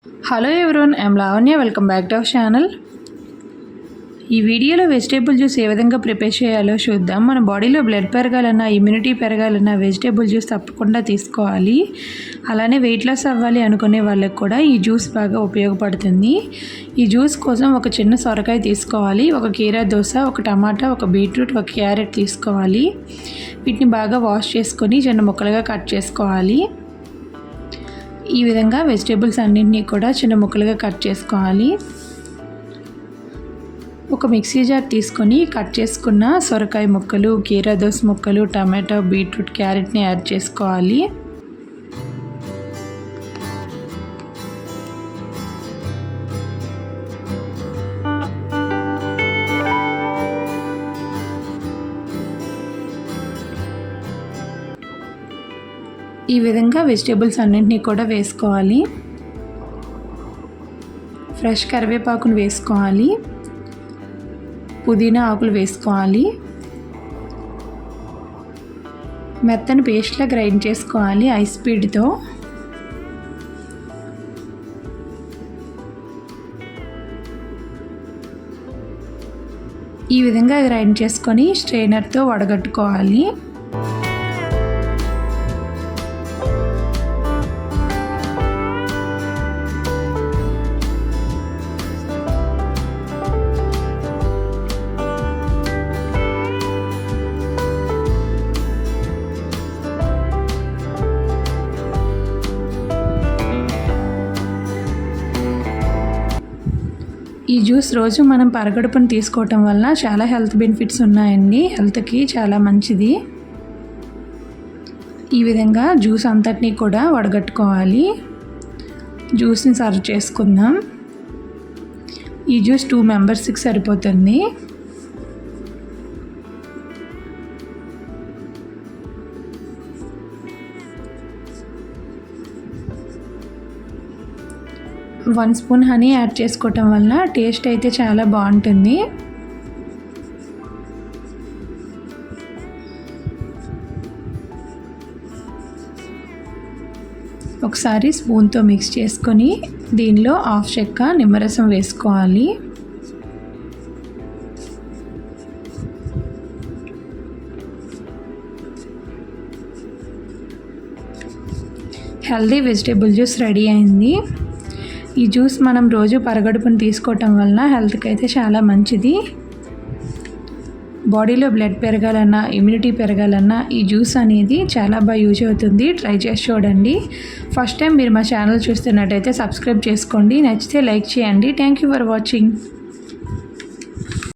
Hello everyone, I'm Lavanya. Welcome back to our channel. ఈ వీడియోలో vegetable juice ఏ విధంగా prepare చేయాలో చూద్దాం. మన బాడీలో బ్లడ్ పెరగాలన్నా, ఇమ్యూనిటీ పెరగాలన్నా వెజిటేబుల్ జ్యూస్ తప్పకుండా తీసుకోవాలి. అలానే వెయిట్ లాస్ అవ్వాలి అనుకునే వాళ్ళకి కూడా ఈ జ్యూస్ బాగా ఉపయోగపడుతుంది. ఈ జ్యూస్ కోసం ఒక చిన్న సొరకాయ తీసుకోవాలి, ఒక కీరా దోస, ఒక టమాటా, ఒక బీట్రూట్, ఒక క్యారెట్ తీసుకోవాలి. వీటిని బాగా వాష్ చేసుకొని చిన్న ముక్కలుగా కట్ చేసుకోవాలి. ఈ విధంగా వెజిటేబుల్స్ అన్నింటినీ కూడా చిన్న ముక్కలుగా కట్ చేసుకోవాలి. ఒక మిక్సీ జార్ తీసుకొని కట్ చేసుకున్న సొరకాయ ముక్కలు, కీరా దోస ముక్కలు, టమాటో, బీట్రూట్, క్యారెట్ని యాడ్ చేసుకోవాలి. ఈ విధంగా వెజిటేబుల్స్ అన్నింటినీ కూడా వేసుకోవాలి. ఫ్రెష్ కరివేపాకును వేసుకోవాలి, పుదీనా ఆకులు వేసుకోవాలి. మెత్తని పేస్ట్లా గ్రైండ్ చేసుకోవాలి హై స్పీడ్తో. ఈ విధంగా గ్రైండ్ చేసుకొని స్ట్రైనర్తో వడగట్టుకోవాలి. ఈ జ్యూస్ రోజు మనం పరగడుపుని తీసుకోవటం వల్ల చాలా హెల్త్ బెనిఫిట్స్ ఉన్నాయండి. హెల్త్కి చాలా మంచిది. ఈ విధంగా జ్యూస్ అంతటినీ కూడా వడగట్టుకోవాలి. జ్యూస్ని సర్వ్ చేసుకుందాం. ఈ జ్యూస్ 2 మెంబర్స్కి సరిపోతుంది. వన్ స్పూన్ హనీ యాడ్ చేసుకోవటం వల్ల టేస్ట్ అయితే చాలా బాగుంటుంది. ఒకసారి స్పూన్తో మిక్స్ చేసుకొని దీనిలో హాఫ్ చెక్క నిమ్మరసం వేసుకోవాలి. హెల్దీ వెజిటేబుల్ జ్యూస్ రెడీ అయింది. ఈ జ్యూస్ మనం రోజు పరగడుపుని తీసుకోవటం వలన హెల్త్కి అయితే చాలా మంచిది. బాడీలో బ్లడ్ పెరగాలన్నా, ఇమ్యూనిటీ పెరగాలన్నా ఈ జ్యూస్ అనేది చాలా బాగా యూజ్ అవుతుంది. ట్రై చేసి చూడండి. ఫస్ట్ టైం మీరు మా ఛానల్ చూస్తున్నట్టయితే సబ్స్క్రైబ్ చేసుకోండి. నచ్చితే లైక్ చేయండి. Thank you for watching.